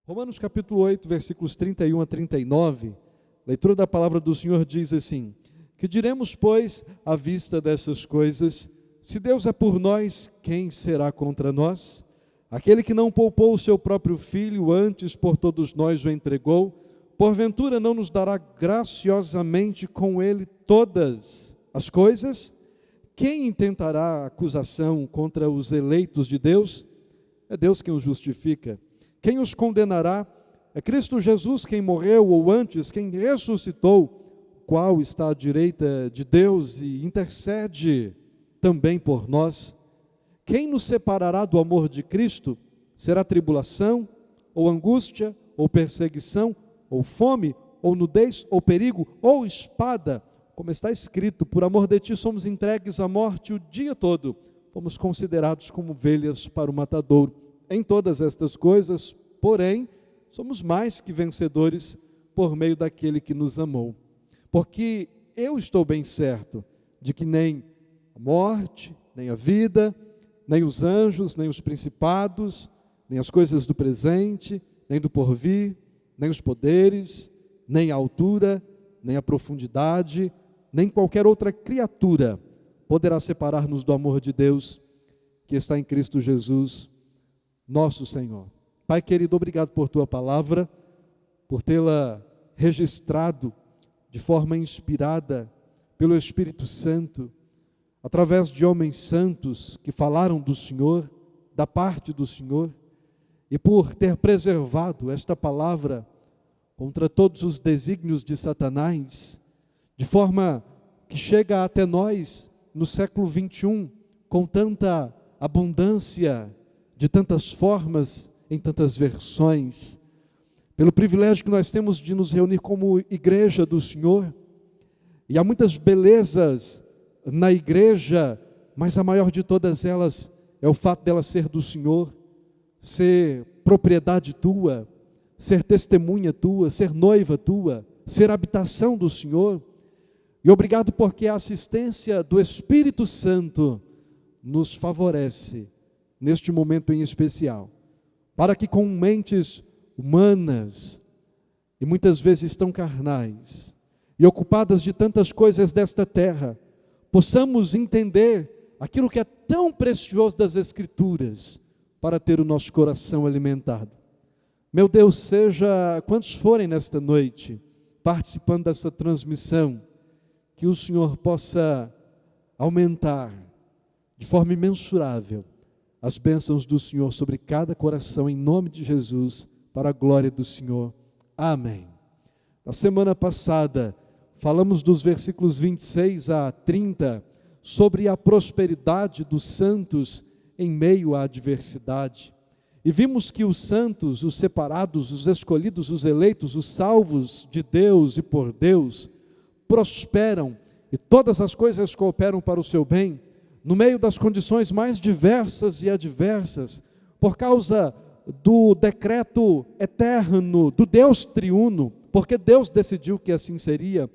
Romanos capítulo 8, versículos 31 a 39, a leitura da palavra do Senhor diz assim: que diremos, pois, à vista dessas coisas? Se Deus é por nós, quem será contra nós? Aquele que não poupou o seu próprio filho, antes por todos nós o entregou, porventura não nos dará graciosamente com ele todas as coisas? Quem intentará acusação contra os eleitos de Deus? É Deus quem os justifica. Quem os condenará? É Cristo Jesus quem morreu, ou antes, quem ressuscitou, qual está à direita de Deus e intercede também por nós. Quem nos separará do amor de Cristo? Será tribulação, ou angústia, ou perseguição, ou fome, ou nudez, ou perigo, ou espada? Como está escrito, por amor de ti somos entregues à morte o dia todo, fomos considerados como ovelhas para o matadouro. Em todas estas coisas, porém, somos mais que vencedores por meio daquele que nos amou. Porque eu estou bem certo de que nem a morte, nem a vida, nem os anjos, nem os principados, nem as coisas do presente, nem do porvir, nem os poderes, nem a altura, nem a profundidade, nem qualquer outra criatura poderá separar-nos do amor de Deus que está em Cristo Jesus, nosso Senhor. Pai querido, obrigado por tua palavra, por tê-la registrado de forma inspirada pelo Espírito Santo, através de homens santos que falaram do Senhor, da parte do Senhor, e por ter preservado esta palavra contra todos os desígnios de Satanás, de forma que chega até nós no século 21 com tanta abundância, de tantas formas, em tantas versões, pelo privilégio que nós temos de nos reunir como igreja do Senhor. E há muitas belezas na igreja, mas a maior de todas elas é o fato dela ser do Senhor, ser propriedade tua, ser testemunha tua, ser noiva tua, ser habitação do Senhor. E obrigado porque a assistência do Espírito Santo nos favorece neste momento em especial, para que com mentes humanas e muitas vezes tão carnais e ocupadas de tantas coisas desta terra, possamos entender aquilo que é tão precioso das Escrituras, para ter o nosso coração alimentado. Meu Deus, seja quantos forem nesta noite participando dessa transmissão, que o Senhor possa aumentar de forma imensurável as bênçãos do Senhor sobre cada coração, em nome de Jesus, para a glória do Senhor. Amém. Na semana passada, falamos dos versículos 26 a 30, sobre a prosperidade dos santos em meio à adversidade. E vimos que os santos, os separados, os escolhidos, os eleitos, os salvos de Deus e por Deus, prosperam, e todas as coisas cooperam para o seu bem, no meio das condições mais diversas e adversas, por causa do decreto eterno, do Deus triuno, porque Deus decidiu que assim seria,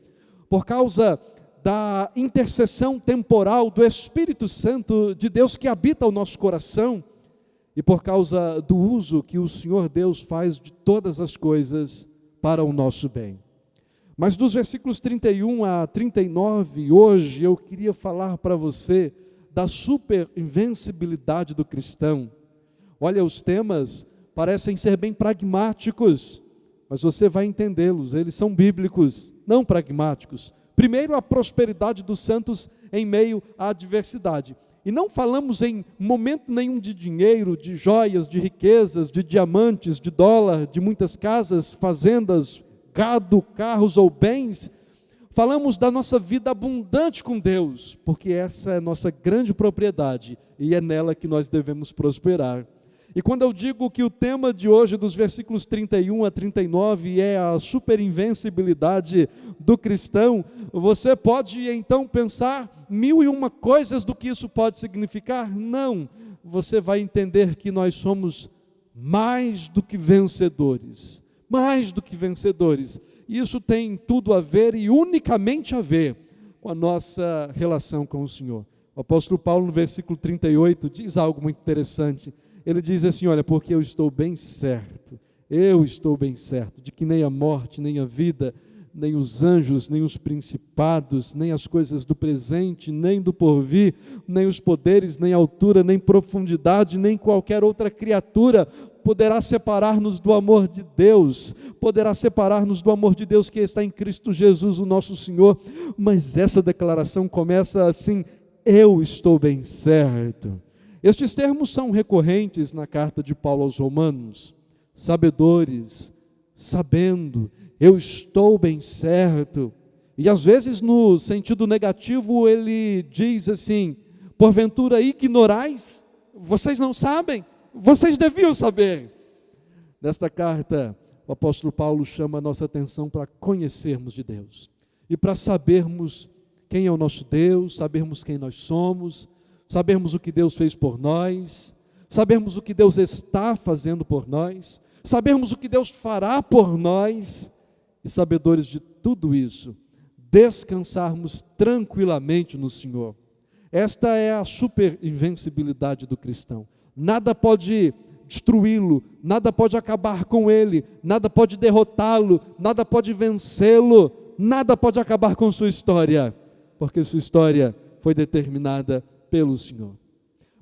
por causa da intercessão temporal do Espírito Santo de Deus que habita o nosso coração, e por causa do uso que o Senhor Deus faz de todas as coisas para o nosso bem. Mas dos versículos 31 a 39, hoje eu queria falar para você da superinvencibilidade do cristão. Olha, os temas parecem ser bem pragmáticos, mas você vai entendê-los, eles são bíblicos, não pragmáticos. Primeiro, a prosperidade dos santos em meio à adversidade. E não falamos em momento nenhum de dinheiro, de joias, de riquezas, de diamantes, de dólar, de muitas casas, fazendas, gado, carros ou bens. Falamos da nossa vida abundante com Deus, porque essa é a nossa grande propriedade e é nela que nós devemos prosperar. E quando eu digo que o tema de hoje, dos versículos 31 a 39, é a superinvencibilidade do cristão, você pode então pensar mil e uma coisas do que isso pode significar? Não, você vai entender que nós somos mais do que vencedores, mais do que vencedores. Isso tem tudo a ver e unicamente a ver com a nossa relação com o Senhor. O apóstolo Paulo, no versículo 38, diz algo muito interessante. Ele diz assim: olha, porque eu estou bem certo Eu estou bem certo de que nem a morte, nem a vida, nem os anjos, nem os principados, nem as coisas do presente, nem do porvir, nem os poderes, nem altura, nem profundidade, nem qualquer outra criatura poderá separar-nos do amor de Deus, poderá separar-nos do amor de Deus que está em Cristo Jesus, o nosso Senhor. Mas essa declaração começa assim: eu estou bem certo. Estes termos são recorrentes na carta de Paulo aos Romanos. Sabedores, sabendo, eu estou bem certo. E às vezes no sentido negativo ele diz assim: porventura ignorais? Vocês não sabem? Vocês deviam saber. Nesta carta, o apóstolo Paulo chama a nossa atenção para conhecermos de Deus. E para sabermos quem é o nosso Deus, sabermos quem nós somos, sabermos o que Deus fez por nós, sabermos o que Deus está fazendo por nós, sabermos o que Deus fará por nós, e sabedores de tudo isso, descansarmos tranquilamente no Senhor. Esta é a super invencibilidade do cristão. Nada pode destruí-lo, nada pode acabar com ele, nada pode derrotá-lo, nada pode vencê-lo, nada pode acabar com sua história, porque sua história foi determinada pelo Senhor.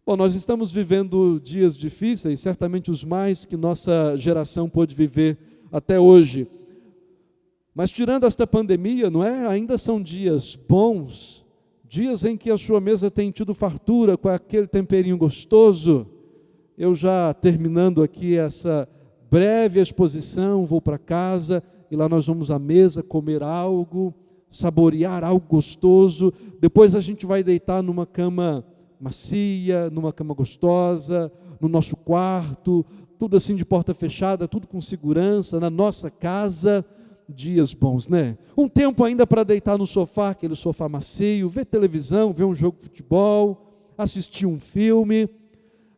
Bom, nós estamos vivendo dias difíceis, certamente os mais que nossa geração pôde viver até hoje. Mas tirando esta pandemia, não é? Ainda são dias bons, dias em que a sua mesa tem tido fartura com aquele temperinho gostoso. Eu já terminando aqui essa breve exposição, vou para casa e lá nós vamos à mesa comer algo, saborear algo gostoso. Depois a gente vai deitar numa cama macia, numa cama gostosa, no nosso quarto, tudo assim de porta fechada, tudo com segurança, na nossa casa. Dias bons, né? Um tempo ainda para deitar no sofá, aquele sofá macio, ver televisão, ver um jogo de futebol, assistir um filme.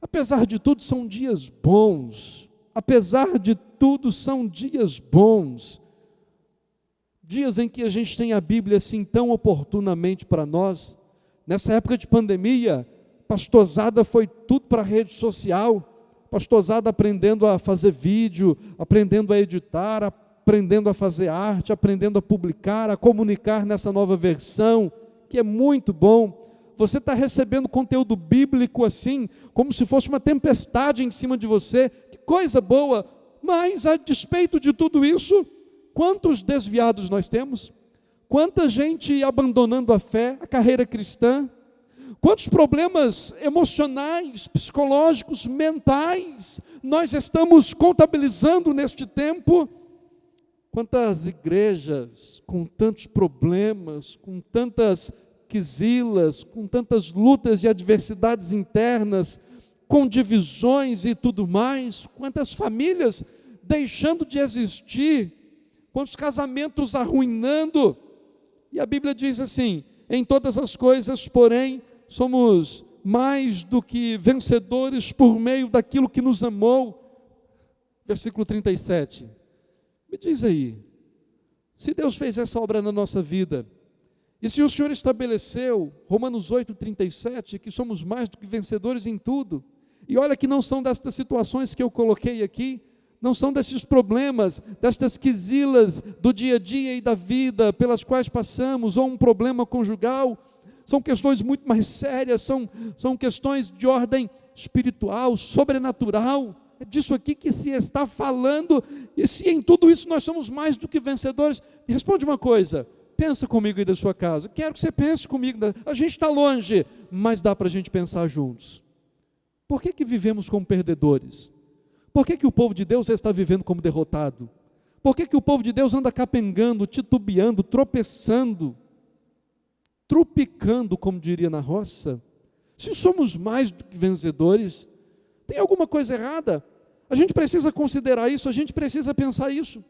Apesar de tudo, são dias bons. Apesar de tudo, são dias bons. Dias em que a gente tem a Bíblia assim tão oportunamente para nós. Nessa época de pandemia, pastorzada foi tudo para a rede social, pastorzada aprendendo a fazer vídeo, aprendendo a editar, aprendendo a fazer arte, aprendendo a publicar, a comunicar nessa nova versão, que é muito bom. Você está recebendo conteúdo bíblico assim, como se fosse uma tempestade em cima de você, que coisa boa. Mas a despeito de tudo isso, quantos desviados nós temos? Quanta gente abandonando a fé, a carreira cristã, quantos problemas emocionais, psicológicos, mentais nós estamos contabilizando neste tempo. Quantas igrejas com tantos problemas, com tantas quizilas, com tantas lutas e adversidades internas, com divisões e tudo mais, quantas famílias deixando de existir, quantos casamentos arruinando. E a Bíblia diz assim: em todas as coisas, porém, somos mais do que vencedores por meio daquilo que nos amou. Versículo 37. Me diz aí, se Deus fez essa obra na nossa vida, e se o Senhor estabeleceu, Romanos 8,37, que somos mais do que vencedores em tudo, e olha que não são destas situações que eu coloquei aqui, não são desses problemas, destas quizilas do dia a dia e da vida pelas quais passamos, ou um problema conjugal, são questões muito mais sérias, são questões de ordem espiritual, sobrenatural. É disso aqui que se está falando. E se em tudo isso nós somos mais do que vencedores, me responde uma coisa, pensa comigo aí da sua casa, quero que você pense comigo, a gente está longe, mas dá para a gente pensar juntos. Por que vivemos como perdedores? Por que o povo de Deus está vivendo como derrotado? Por que o povo de Deus anda capengando, titubeando, tropeçando, trupicando, como diria na roça? Se somos mais do que vencedores, tem alguma coisa errada? A gente precisa considerar isso, a gente precisa pensar isso.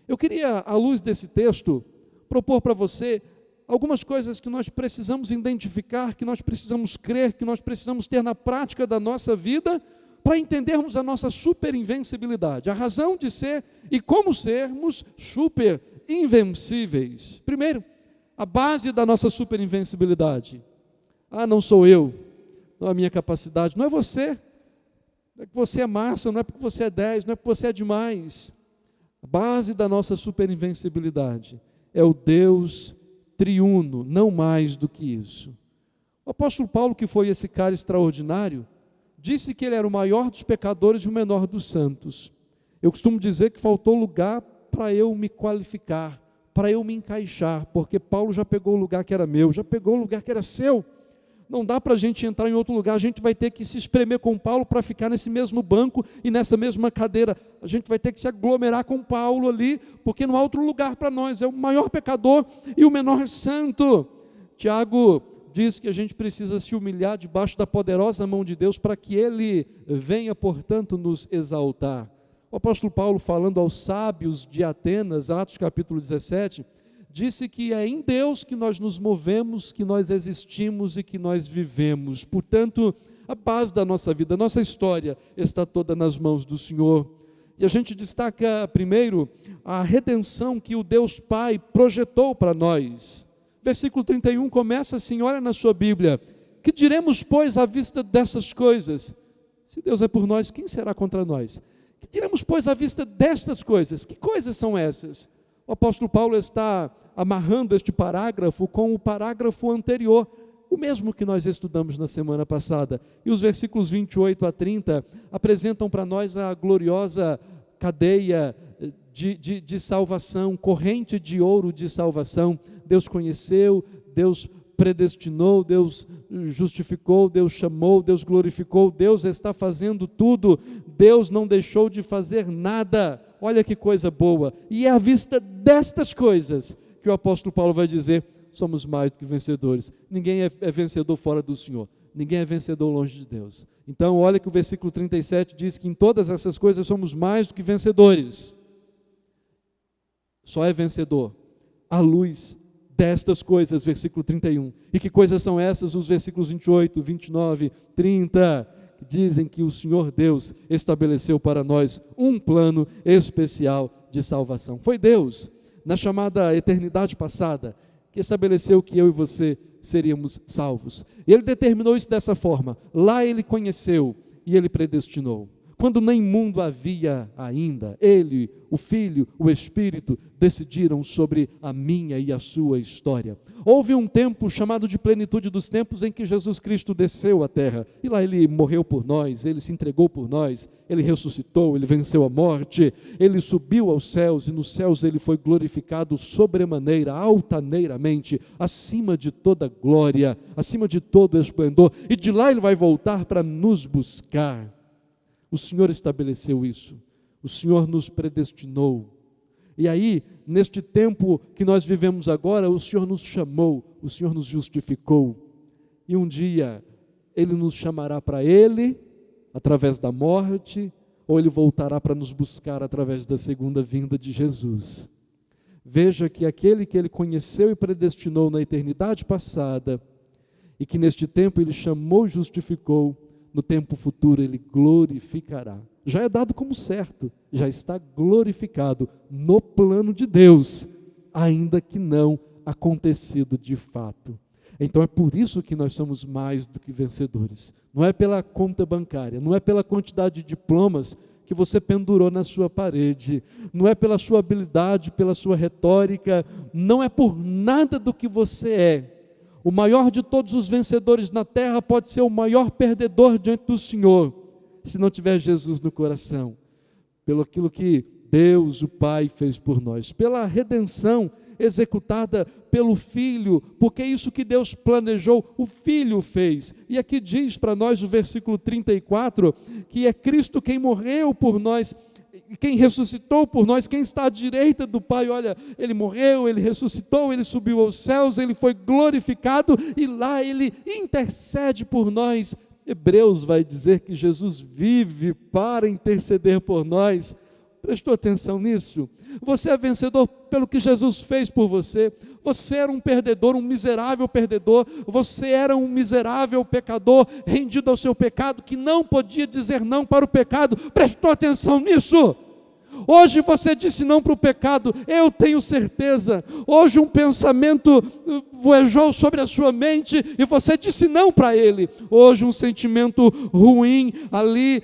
Eu queria, à luz desse texto, propor para você algumas coisas que nós precisamos identificar, que nós precisamos crer, que nós precisamos ter na prática da nossa vida, para entendermos a nossa super invencibilidade, a razão de ser e como sermos super invencíveis. Primeiro, a base da nossa super invencibilidade. Não sou eu, não é a minha capacidade, não é você, Não é que você é massa, não é porque você é 10, não é porque você é demais. A base da nossa superinvencibilidade é o Deus triuno, não mais do que isso. O apóstolo Paulo, que foi esse cara extraordinário, disse que ele era o maior dos pecadores e o menor dos santos. Eu costumo dizer que faltou lugar para eu me qualificar, para eu me encaixar, porque Paulo já pegou o lugar que era meu, já pegou o lugar que era seu. Não dá para a gente entrar em outro lugar, a gente vai ter que se espremer com Paulo para ficar nesse mesmo banco e nessa mesma cadeira. A gente vai ter que se aglomerar com Paulo ali, porque não há outro lugar para nós, é o maior pecador e o menor santo. Tiago diz que a gente precisa se humilhar debaixo da poderosa mão de Deus para que Ele venha, portanto, nos exaltar. O apóstolo Paulo, falando aos sábios de Atenas, Atos capítulo 17, disse que é em Deus que nós nos movemos, que nós existimos e que nós vivemos. Portanto, a base da nossa vida, a nossa história está toda nas mãos do Senhor. E a gente destaca primeiro a redenção que o Deus Pai projetou para nós. Versículo 31 começa assim, olha na sua Bíblia: que diremos, pois, à vista dessas coisas? Se Deus é por nós, quem será contra nós? Que diremos, pois, à vista destas coisas? Que coisas são essas? O apóstolo Paulo está amarrando este parágrafo com o parágrafo anterior, o mesmo que nós estudamos na semana passada. E os versículos 28 a 30 apresentam para nós a gloriosa cadeia de salvação, corrente de ouro de salvação. Deus conheceu, Deus predestinou, Deus justificou, Deus chamou, Deus glorificou, Deus está fazendo tudo, Deus não deixou de fazer nada. Olha que coisa boa. E é à vista destas coisas que o apóstolo Paulo vai dizer: somos mais do que vencedores. Ninguém é vencedor fora do Senhor, ninguém é vencedor longe de Deus. Então olha que o versículo 37 diz que em todas essas coisas somos mais do que vencedores. Só é vencedor à luz destas coisas, versículo 31. E que coisas são essas? Os versículos 28, 29, 30, que dizem que o Senhor Deus estabeleceu para nós um plano especial de salvação. Foi Deus, na chamada eternidade passada, que estabeleceu que eu e você seríamos salvos. E Ele determinou isso dessa forma. Lá Ele conheceu e Ele predestinou. Quando nem mundo havia ainda, Ele, o Filho, o Espírito, decidiram sobre a minha e a sua história. Houve um tempo chamado de plenitude dos tempos em que Jesus Cristo desceu à terra. E lá Ele morreu por nós, Ele se entregou por nós, Ele ressuscitou, Ele venceu a morte, Ele subiu aos céus e nos céus Ele foi glorificado sobremaneira, altaneiramente, acima de toda glória, acima de todo esplendor. E de lá Ele vai voltar para nos buscar. O Senhor estabeleceu isso, o Senhor nos predestinou. E aí, neste tempo que nós vivemos agora, o Senhor nos chamou, o Senhor nos justificou. E um dia, Ele nos chamará para Ele, através da morte, ou Ele voltará para nos buscar através da segunda vinda de Jesus. Veja que aquele que Ele conheceu e predestinou na eternidade passada, e que neste tempo Ele chamou e justificou, no tempo futuro Ele glorificará. Já é dado como certo, já está glorificado no plano de Deus, ainda que não acontecido de fato. Então é por isso que nós somos mais do que vencedores. Não é pela conta bancária, não é pela quantidade de diplomas que você pendurou na sua parede, não é pela sua habilidade, pela sua retórica, não é por nada do que você é. O maior de todos os vencedores na terra pode ser o maior perdedor diante do Senhor, se não tiver Jesus no coração, pelo aquilo que Deus, o Pai, fez por nós, pela redenção executada pelo Filho, porque isso que Deus planejou, o Filho fez. E aqui diz para nós o versículo 34, que é Cristo quem morreu por nós, quem ressuscitou por nós, quem está à direita do Pai. Olha, Ele morreu, Ele ressuscitou, Ele subiu aos céus, Ele foi glorificado e lá Ele intercede por nós. Hebreus vai dizer que Jesus vive para interceder por nós. Prestou atenção nisso? Você é vencedor pelo que Jesus fez por você. Você era um perdedor, um miserável perdedor. Você era um miserável pecador, rendido ao seu pecado, que não podia dizer não para o pecado. Prestou atenção nisso? Hoje você disse não para o pecado, eu tenho certeza. Hoje um pensamento voejou sobre a sua mente e você disse não para ele. Hoje um sentimento ruim ali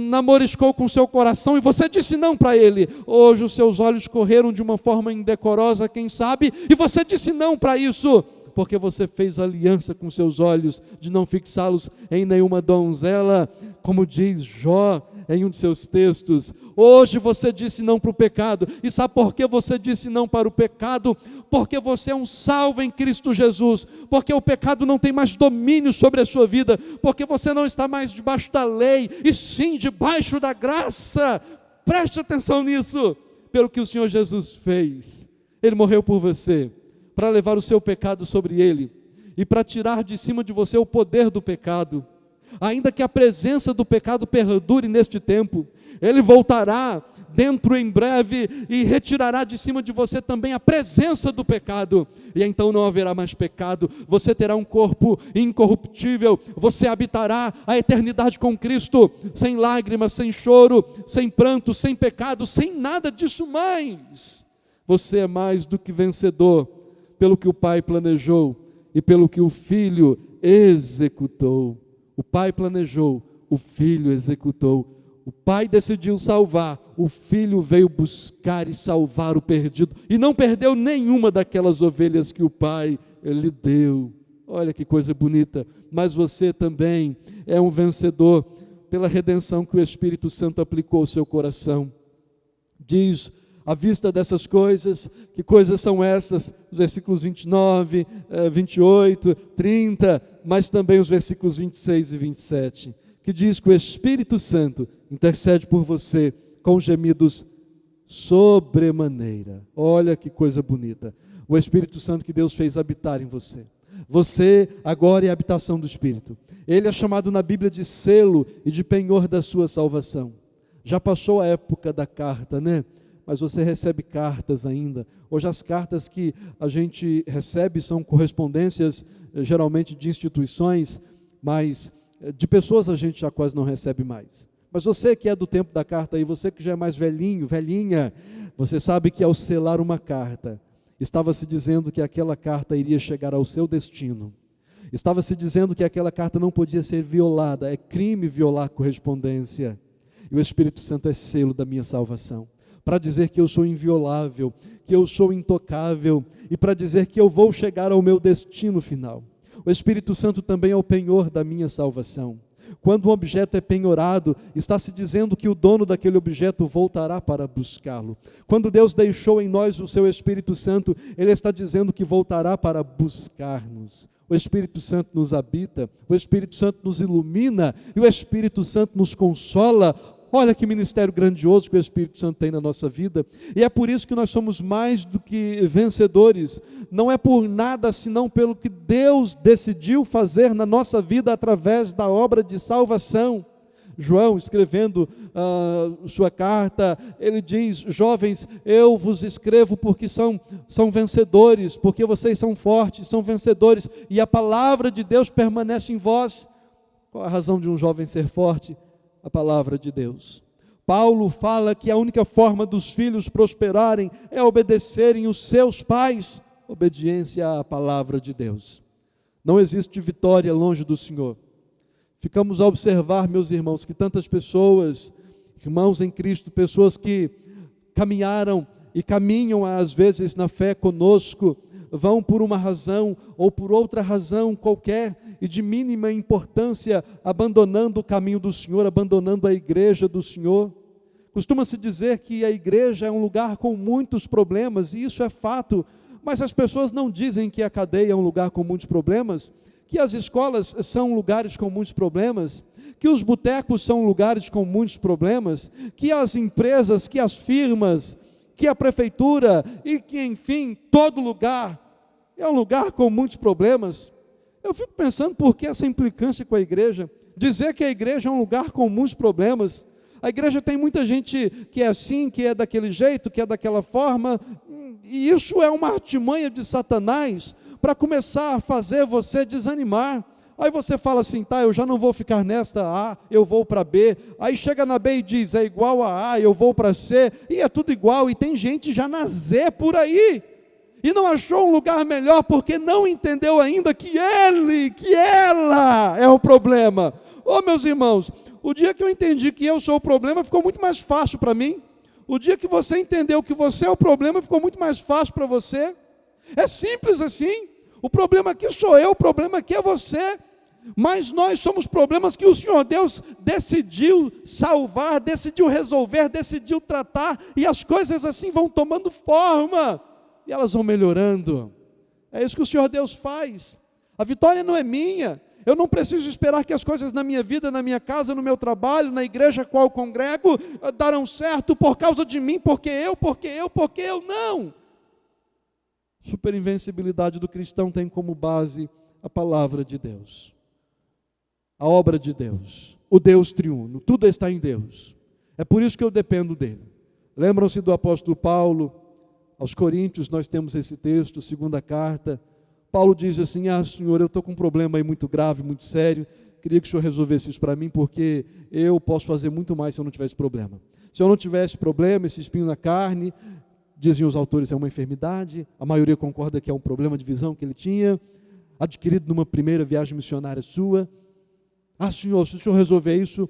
namoriscou com o seu coração e você disse não para ele. Hoje os seus olhos correram de uma forma indecorosa, quem sabe, e você disse não para isso, porque você fez aliança com seus olhos de não fixá-los em nenhuma donzela, como diz Jó em um de seus textos. Hoje você disse não para o pecado, e sabe por que você disse não para o pecado? Porque você é um salvo em Cristo Jesus, porque o pecado não tem mais domínio sobre a sua vida, porque você não está mais debaixo da lei, e sim debaixo da graça. Preste atenção nisso, pelo que o Senhor Jesus fez. Ele morreu por você, para levar o seu pecado sobre ele, e para tirar de cima de você o poder do pecado. Ainda que a presença do pecado perdure neste tempo, ele voltará dentro em breve e retirará de cima de você também a presença do pecado, e então não haverá mais pecado. Você terá um corpo incorruptível, você habitará a eternidade com Cristo, sem lágrimas, sem choro, sem pranto, sem pecado, sem nada disso mais. Você é mais do que vencedor, pelo que o Pai planejou e pelo que o Filho executou. O Pai planejou, o Filho executou. O Pai decidiu salvar, o Filho veio buscar e salvar o perdido, e não perdeu nenhuma daquelas ovelhas que o Pai lhe deu. Olha que coisa bonita. Mas você também é um vencedor pela redenção que o Espírito Santo aplicou ao seu coração. Diz, à vista dessas coisas, que coisas são essas? Os versículos 29, 28, 30, mas também os versículos 26 e 27, que diz que o Espírito Santo intercede por você com gemidos sobremaneira. Olha que coisa bonita. O Espírito Santo que Deus fez habitar em você. Você agora é a habitação do Espírito. Ele é chamado na Bíblia de selo e de penhor da sua salvação. Já passou a época da carta, né? Mas você recebe cartas ainda. Hoje as cartas que a gente recebe são correspondências, geralmente de instituições, mas de pessoas a gente já quase não recebe mais. Mas você que é do tempo da carta aí, você que já é mais velhinho, velhinha, você sabe que ao selar uma carta, estava se dizendo que aquela carta iria chegar ao seu destino. Estava se dizendo que aquela carta não podia ser violada. É crime violar correspondência. E o Espírito Santo é selo da minha salvação, para dizer que eu sou inviolável, que eu sou intocável, e para dizer que eu vou chegar ao meu destino final. O Espírito Santo também é o penhor da minha salvação. Quando um objeto é penhorado, está se dizendo que o dono daquele objeto voltará para buscá-lo. Quando Deus deixou em nós o seu Espírito Santo, Ele está dizendo que voltará para buscar-nos. O Espírito Santo nos habita, o Espírito Santo nos ilumina, e o Espírito Santo nos consola. Olha que ministério grandioso que o Espírito Santo tem na nossa vida, e é por isso que nós somos mais do que vencedores. Não é por nada senão pelo que Deus decidiu fazer na nossa vida através da obra de salvação. João, escrevendo sua carta, ele diz: jovens, eu vos escrevo porque são vencedores, porque vocês são fortes, são vencedores, e a palavra de Deus permanece em vós. Qual a razão de um jovem ser forte? A palavra de Deus. Paulo fala que a única forma dos filhos prosperarem é obedecerem os seus pais. Obediência à palavra de Deus. Não existe vitória longe do Senhor. Ficamos a observar, meus irmãos, que tantas pessoas, irmãos em Cristo, pessoas que caminharam e caminham às vezes na fé conosco, vão por uma razão ou por outra razão qualquer e de mínima importância, abandonando o caminho do Senhor, abandonando a igreja do Senhor. Costuma-se dizer que a igreja é um lugar com muitos problemas, e isso é fato, mas as pessoas não dizem que a cadeia é um lugar com muitos problemas, que as escolas são lugares com muitos problemas, que os botecos são lugares com muitos problemas, que as empresas, que as firmas, que a prefeitura e que, enfim, todo lugar é um lugar com muitos problemas. Eu fico pensando por que essa implicância com a igreja, dizer que a igreja é um lugar com muitos problemas. A igreja tem muita gente que é assim, que é daquele jeito, que é daquela forma, e isso é uma artimanha de Satanás para começar a fazer você desanimar, Aí você fala assim, tá, eu já não vou ficar nesta A, eu vou para B. Aí chega na B e diz, é igual a A, eu vou para C, e é tudo igual. E tem gente já na Z por aí, e não achou um lugar melhor, porque não entendeu ainda que ela é o problema. Ô meus irmãos, o dia que eu entendi que eu sou o problema, ficou muito mais fácil para mim. O dia que você entendeu que você é o problema, ficou muito mais fácil para você. É simples assim. O problema aqui sou eu, o problema aqui é você. Mas nós somos problemas que o Senhor Deus decidiu salvar, decidiu resolver, decidiu tratar, e as coisas assim vão tomando forma, e elas vão melhorando. É isso que o Senhor Deus faz. A vitória não é minha. Eu não preciso esperar que as coisas na minha vida, na minha casa, no meu trabalho, na igreja a qual congrego, darão certo por causa de mim, porque eu, não. Superinvencibilidade do cristão tem como base a palavra de Deus, a obra de Deus, o Deus triuno, tudo está em Deus. É por isso que eu dependo dele. Lembram-se do apóstolo Paulo, aos Coríntios, nós temos esse texto, segunda carta. Paulo diz assim, Senhor, eu estou com um problema aí muito grave, muito sério, queria que o Senhor resolvesse isso para mim, porque eu posso fazer muito mais se eu não tivesse problema. Se eu não tivesse problema, esse espinho na carne, dizem os autores, é uma enfermidade, a maioria concorda que é um problema de visão que ele tinha, adquirido numa primeira viagem missionária sua. Senhor, se o Senhor resolver isso,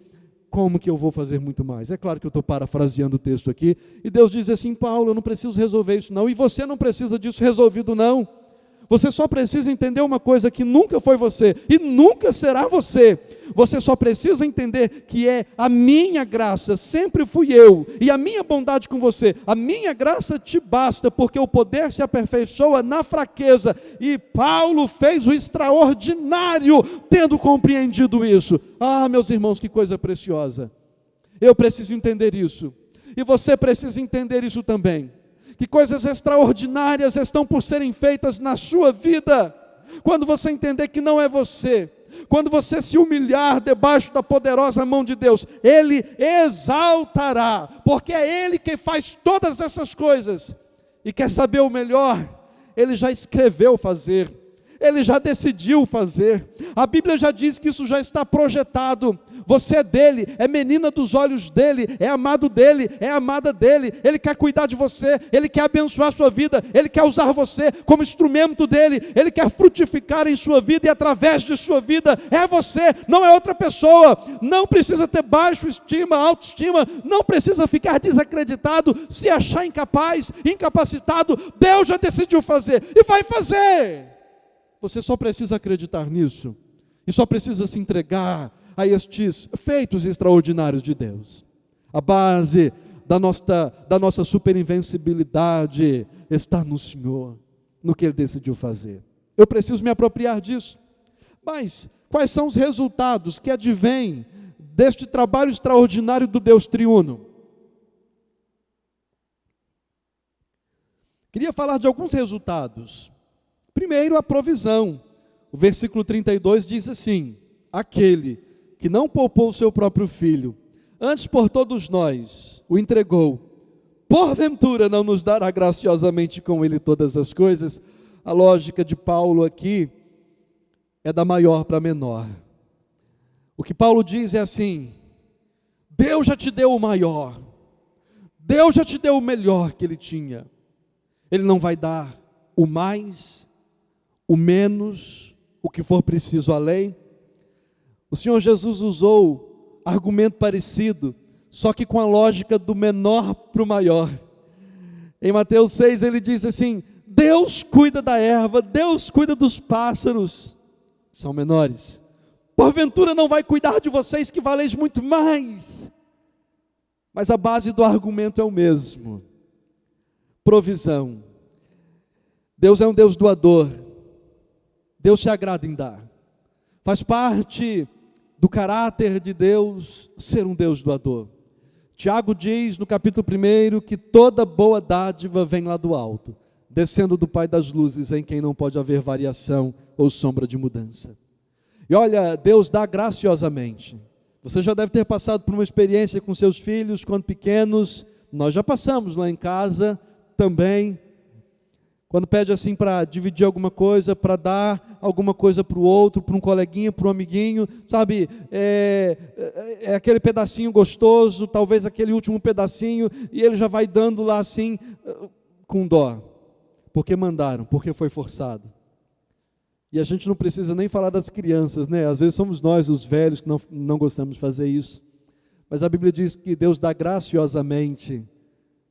como que eu vou fazer muito mais? É claro que eu estou parafraseando o texto aqui, e Deus diz assim, Paulo, eu não preciso resolver isso não, e você não precisa disso resolvido não. Você só precisa entender uma coisa, que nunca foi você e nunca será você. Você só precisa entender que é a minha graça, sempre fui eu, e a minha bondade com você. A minha graça te basta, porque o poder se aperfeiçoa na fraqueza. E Paulo fez o extraordinário, tendo compreendido isso. Meus irmãos, que coisa preciosa. Eu preciso entender isso, e você precisa entender isso também. Que coisas extraordinárias estão por serem feitas na sua vida, quando você entender que não é você, quando você se humilhar debaixo da poderosa mão de Deus, Ele exaltará, porque é Ele que faz todas essas coisas, e quer saber o melhor? Ele já escreveu fazer, Ele já decidiu fazer, a Bíblia já diz que isso já está projetado. Você é dele, é menina dos olhos dele, é amado dele, é amada dele. Ele quer cuidar de você, ele quer abençoar a sua vida, ele quer usar você como instrumento dele, ele quer frutificar em sua vida e através de sua vida. É você, não é outra pessoa. Não precisa ter baixa estima, autoestima, não precisa ficar desacreditado, se achar incapaz, incapacitado. Deus já decidiu fazer e vai fazer. Você só precisa acreditar nisso e só precisa se entregar a estes feitos extraordinários de Deus. A base da nossa superinvencibilidade está no Senhor, no que Ele decidiu fazer. Eu preciso me apropriar disso. Mas quais são os resultados que advêm deste trabalho extraordinário do Deus triuno? Queria falar de alguns resultados. Primeiro, a provisão. O versículo 32 diz assim: aquele que não poupou o seu próprio filho, antes por todos nós o entregou, porventura não nos dará graciosamente com ele todas as coisas? A lógica de Paulo aqui é da maior para menor. O que Paulo diz é assim: Deus já te deu o maior, Deus já te deu o melhor que Ele tinha. Ele não vai dar o mais, o menos, o que for preciso além. O Senhor Jesus usou argumento parecido, só que com a lógica do menor para o maior. Em Mateus 6 ele diz assim: Deus cuida da erva, Deus cuida dos pássaros, são menores. Porventura não vai cuidar de vocês que valeis muito mais? Mas a base do argumento é o mesmo: provisão. Deus é um Deus doador, Deus se agrada em dar. Faz parte do caráter de Deus ser um Deus doador. Tiago diz no capítulo 1 que toda boa dádiva vem lá do alto, descendo do Pai das luzes, em quem não pode haver variação ou sombra de mudança. E olha, Deus dá graciosamente. Você já deve ter passado por uma experiência com seus filhos quando pequenos. Nós já passamos lá em casa também. Quando pede assim para dividir alguma coisa, para dar alguma coisa para o outro, para um coleguinha, para um amiguinho, sabe? É aquele pedacinho gostoso, talvez aquele último pedacinho, e ele já vai dando lá assim, com dó. Porque mandaram, porque foi forçado. E a gente não precisa nem falar das crianças, né? Às vezes somos nós, os velhos, que não gostamos de fazer isso. Mas a Bíblia diz que Deus dá graciosamente.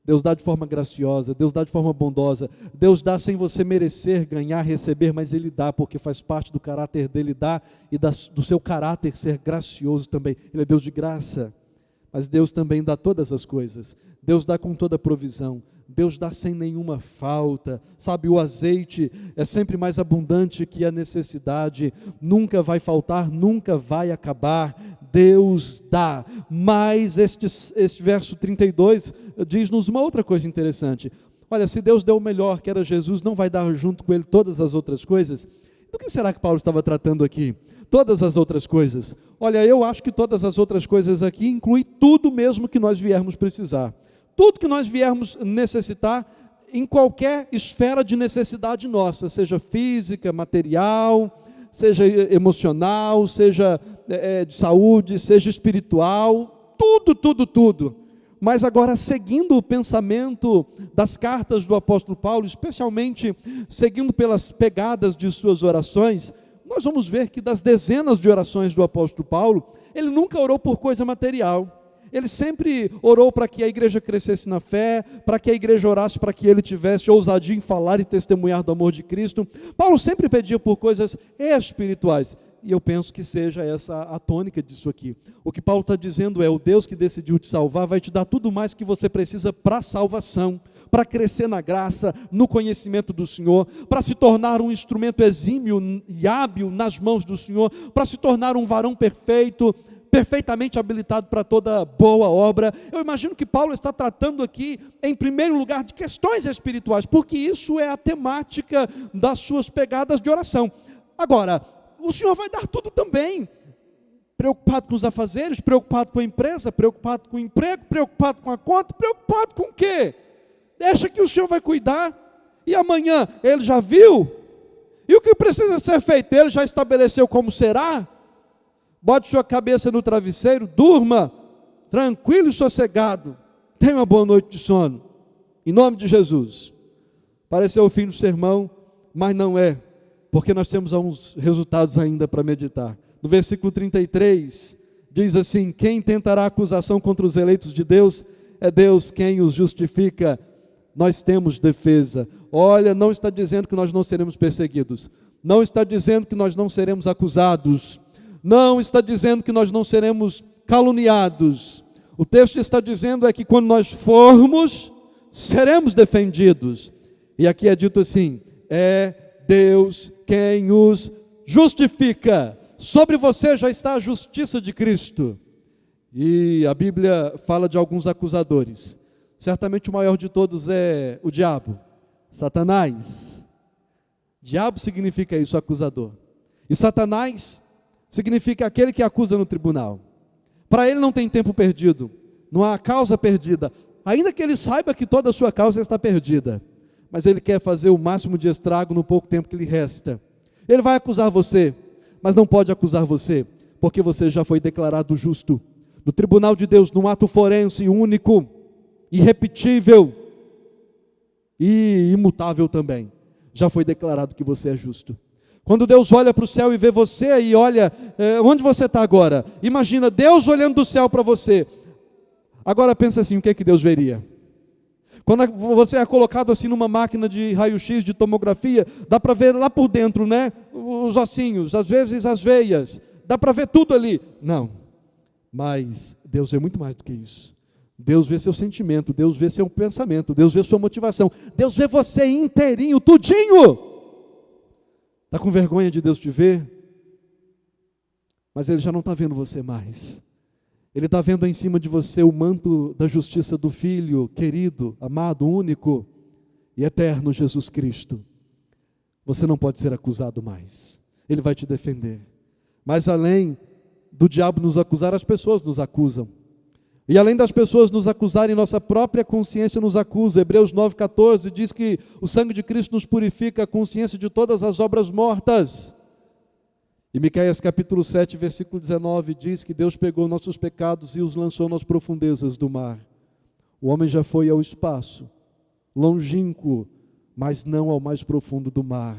Deus dá de forma graciosa, Deus dá de forma bondosa, Deus dá sem você merecer, ganhar, receber, mas Ele dá, porque faz parte do caráter dEle dar e do seu caráter ser gracioso também. Ele é Deus de graça, mas Deus também dá todas as coisas, Deus dá com toda provisão, Deus dá sem nenhuma falta, sabe, o azeite é sempre mais abundante que a necessidade, nunca vai faltar, nunca vai acabar, Deus dá. Mas este verso 32 diz-nos uma outra coisa interessante. Olha, se Deus deu o melhor, que era Jesus, não vai dar junto com Ele todas as outras coisas? Do que será que Paulo estava tratando aqui? Todas as outras coisas. Olha, eu acho que todas as outras coisas aqui inclui tudo mesmo que nós viermos precisar. Tudo que nós viermos necessitar em qualquer esfera de necessidade nossa, seja física, material, seja emocional, seja de saúde, seja espiritual, tudo. Mas agora, seguindo o pensamento das cartas do apóstolo Paulo, especialmente seguindo pelas pegadas de suas orações, nós vamos ver que das dezenas de orações do apóstolo Paulo, ele nunca orou por coisa material. Ele sempre orou para que a igreja crescesse na fé, para que a igreja orasse para que ele tivesse ousadia em falar e testemunhar do amor de Cristo. Paulo sempre pedia por coisas espirituais. E eu penso que seja essa a tônica disso aqui. O que Paulo está dizendo é: o Deus que decidiu te salvar vai te dar tudo mais que você precisa para a salvação, para crescer na graça, no conhecimento do Senhor, para se tornar um instrumento exímio e hábil nas mãos do Senhor, para se tornar um varão perfeito, perfeitamente habilitado para toda boa obra. Eu imagino que Paulo está tratando aqui, em primeiro lugar, de questões espirituais, porque isso é a temática das suas pegadas de oração. Agora, o Senhor vai dar tudo também, preocupado com os afazeres, preocupado com a empresa, preocupado com o emprego, preocupado com a conta, preocupado com o quê? Deixa que o Senhor vai cuidar, e amanhã Ele já viu, e o que precisa ser feito, Ele já estabeleceu como será. Bote sua cabeça no travesseiro, durma, tranquilo e sossegado, tenha uma boa noite de sono, em nome de Jesus. Pareceu o fim do sermão, mas não é, porque nós temos alguns resultados ainda para meditar. No versículo 33, diz assim: quem tentará acusação contra os eleitos de Deus? É Deus quem os justifica. Nós temos defesa. Olha, não está dizendo que nós não seremos perseguidos, não está dizendo que nós não seremos acusados, não está dizendo que nós não seremos caluniados. O texto está dizendo é que quando nós formos, seremos defendidos. E aqui é dito assim: é Deus quem os justifica. Sobre você já está a justiça de Cristo. E a Bíblia fala de alguns acusadores. Certamente o maior de todos é o diabo, Satanás. Diabo significa isso, acusador. E Satanás significa aquele que acusa no tribunal. Para ele não tem tempo perdido, não há causa perdida, ainda que ele saiba que toda a sua causa está perdida, mas ele quer fazer o máximo de estrago no pouco tempo que lhe resta. Ele vai acusar você, mas não pode acusar você, porque você já foi declarado justo. No tribunal de Deus, num ato forense único, irrepetível e imutável também, já foi declarado que você é justo. Quando Deus olha para o céu e vê você e olha, onde você está agora? Imagina Deus olhando do céu para você. Agora pensa assim, o que é que Deus veria? Quando você é colocado assim numa máquina de raio-x, de tomografia, dá para ver lá por dentro, né? Os ossinhos, às vezes as veias, dá para ver tudo ali. Não, mas Deus vê muito mais do que isso. Deus vê seu sentimento, Deus vê seu pensamento, Deus vê sua motivação, Deus vê você inteirinho, tudinho. Está com vergonha de Deus te ver? Mas Ele já não está vendo você mais. Ele está vendo em cima de você o manto da justiça do Filho, querido, amado, único e eterno Jesus Cristo. Você não pode ser acusado mais. Ele vai te defender. Mas além do diabo nos acusar, as pessoas nos acusam. E além das pessoas nos acusarem, nossa própria consciência nos acusa. Hebreus 9,14 diz que o sangue de Cristo nos purifica a consciência de todas as obras mortas. E Miqueias capítulo 7, versículo 19 diz que Deus pegou nossos pecados e os lançou nas profundezas do mar. O homem já foi ao espaço, longínquo, mas não ao mais profundo do mar.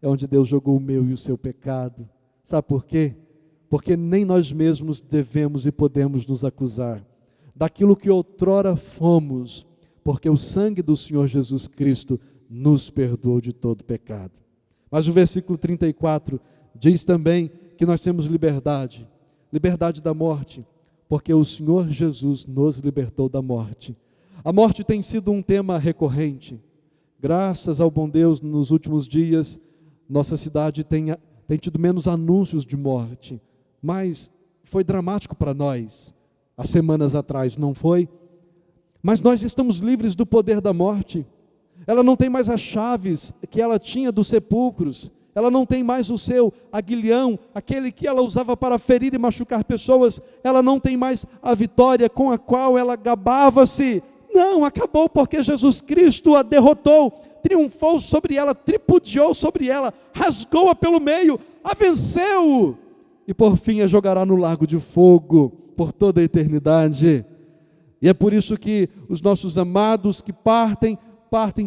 É onde Deus jogou o meu e o seu pecado. Sabe por quê? Porque nem nós mesmos devemos e podemos nos acusar daquilo que outrora fomos, porque o sangue do Senhor Jesus Cristo nos perdoou de todo pecado. Mas o versículo 34 diz também que nós temos liberdade, liberdade da morte, porque o Senhor Jesus nos libertou da morte. A morte tem sido um tema recorrente. Graças ao bom Deus, nos últimos dias, nossa cidade tem tido menos anúncios de morte, mas foi dramático para nós, há semanas atrás, não foi? Mas nós estamos livres do poder da morte. Ela não tem mais as chaves que ela tinha dos sepulcros, ela não tem mais o seu aguilhão, aquele que ela usava para ferir e machucar pessoas, ela não tem mais a vitória com a qual ela gabava-se. Não, acabou, porque Jesus Cristo a derrotou, triunfou sobre ela, tripudiou sobre ela, rasgou-a pelo meio, a venceu, e por fim a jogará no lago de fogo, por toda a eternidade. E é por isso que os nossos amados que partem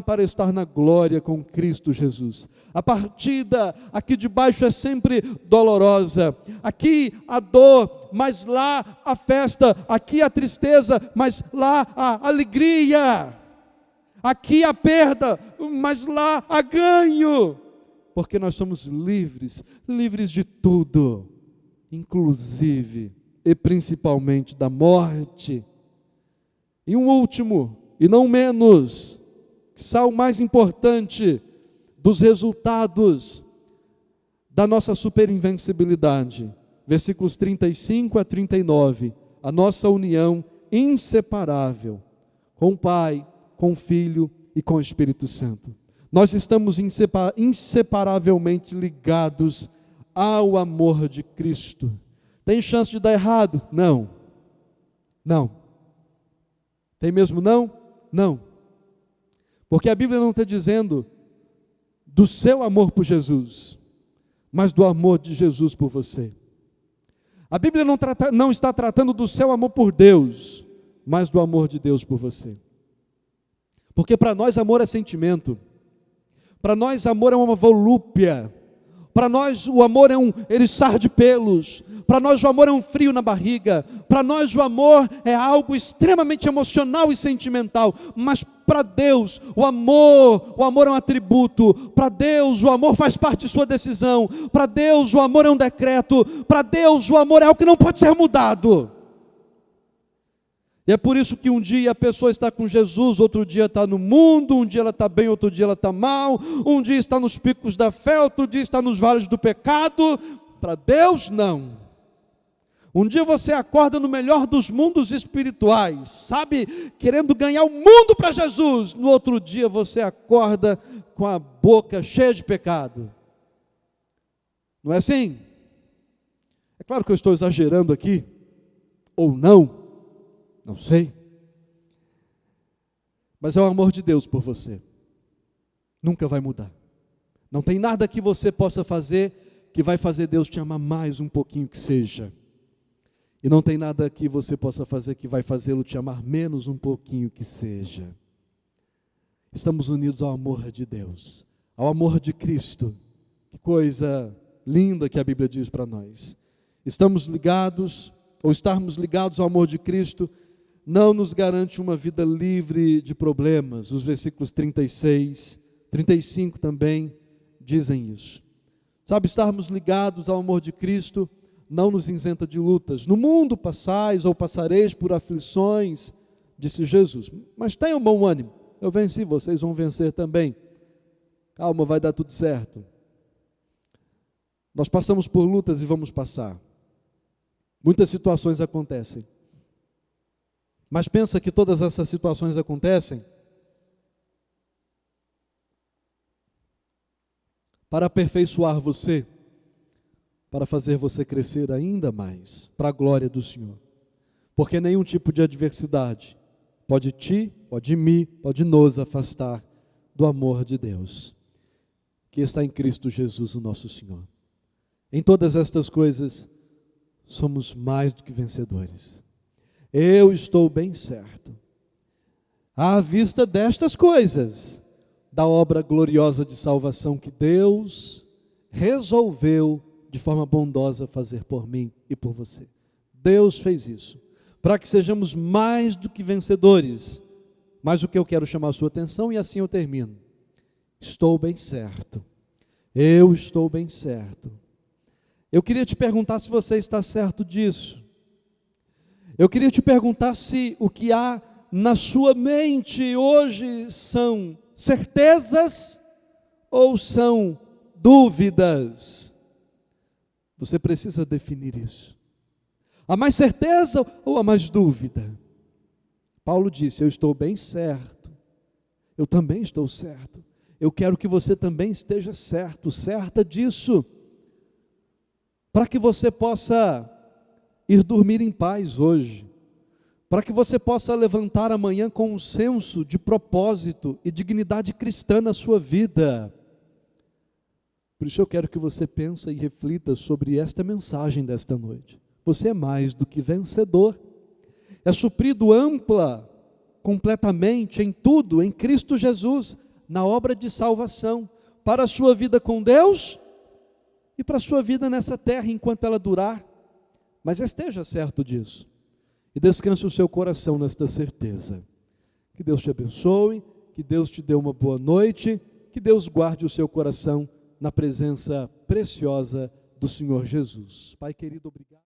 para estar na glória com Cristo Jesus. A partida aqui de baixo é sempre dolorosa, aqui a dor, mas lá a festa, aqui a tristeza, mas lá a alegria, aqui a perda, mas lá a ganho, porque nós somos livres, livres de tudo, inclusive e principalmente da morte. E um último, e não menos, que são o mais importante dos resultados da nossa superinvencibilidade. Versículos 35 a 39. A nossa união inseparável com o Pai, com o Filho e com o Espírito Santo. Nós estamos inseparavelmente ligados ao amor de Cristo. Tem chance de dar errado? Não. Não. Tem mesmo não? Não. Porque a Bíblia não está dizendo do seu amor por Jesus, mas do amor de Jesus por você. A Bíblia não está tratando do seu amor por Deus, mas do amor de Deus por você. Porque para nós amor é sentimento, para nós amor é uma volúpia, para nós o amor é um eriçar de pelos, para nós o amor é um frio na barriga, para nós o amor é algo extremamente emocional e sentimental, mas para Deus o amor é um atributo, para Deus o amor faz parte de sua decisão, para Deus o amor é um decreto, para Deus o amor é algo que não pode ser mudado. E é por isso que um dia a pessoa está com Jesus, outro dia está no mundo, um dia ela está bem, outro dia ela está mal, um dia está nos picos da fé, outro dia está nos vales do pecado. Para Deus não. Um dia você acorda no melhor dos mundos espirituais, sabe, querendo ganhar o mundo para Jesus. No outro dia você acorda com a boca cheia de pecado. Não é assim? É claro que eu estou exagerando aqui, ou não. Não sei, mas é o amor de Deus por você, nunca vai mudar. Não tem nada que você possa fazer que vai fazer Deus te amar mais um pouquinho que seja, e não tem nada que você possa fazer que vai fazê-lo te amar menos um pouquinho que seja. Estamos unidos ao amor de Deus, ao amor de Cristo. Que coisa linda que a Bíblia diz para nós. Estamos ligados, ou estarmos ligados ao amor de Cristo, não nos garante uma vida livre de problemas. Os versículos 36, 35 também dizem isso. Sabe, estarmos ligados ao amor de Cristo não nos isenta de lutas. No mundo passais ou passareis por aflições, disse Jesus, mas tenham bom ânimo, eu venci, vocês vão vencer também. Calma, vai dar tudo certo. Nós passamos por lutas e vamos passar. Muitas situações acontecem. Mas pensa que todas essas situações acontecem para aperfeiçoar você, para fazer você crescer ainda mais, para a glória do Senhor. porque nenhum tipo de adversidade pode nos afastar do amor de Deus, que está em Cristo Jesus, o nosso Senhor. Em todas estas coisas, somos mais do que vencedores. Eu estou bem certo, à vista destas coisas, da obra gloriosa de salvação que Deus resolveu de forma bondosa fazer por mim e por você. Deus fez isso, para que sejamos mais do que vencedores. Mas o que eu quero chamar a sua atenção, e assim eu termino. Estou bem certo. Eu estou bem certo. Eu queria te perguntar se você está certo disso. Eu queria te perguntar se o que há na sua mente hoje são certezas ou são dúvidas. Você precisa definir isso. Há mais certeza ou há mais dúvida? Paulo disse: eu estou bem certo. Eu também estou certo. Eu quero que você também esteja certo, certa disso, para que você possa ir dormir em paz hoje, para que você possa levantar amanhã com um senso de propósito e dignidade cristã na sua vida. Por isso eu quero que você pense e reflita sobre esta mensagem desta noite. Você é mais do que vencedor, é suprido ampla, completamente, em tudo, em Cristo Jesus, na obra de salvação, para a sua vida com Deus e para a sua vida nessa terra enquanto ela durar. Mas esteja certo disso, e descanse o seu coração nesta certeza. Que Deus te abençoe, que Deus te dê uma boa noite, que Deus guarde o seu coração na presença preciosa do Senhor Jesus. Pai querido, obrigado.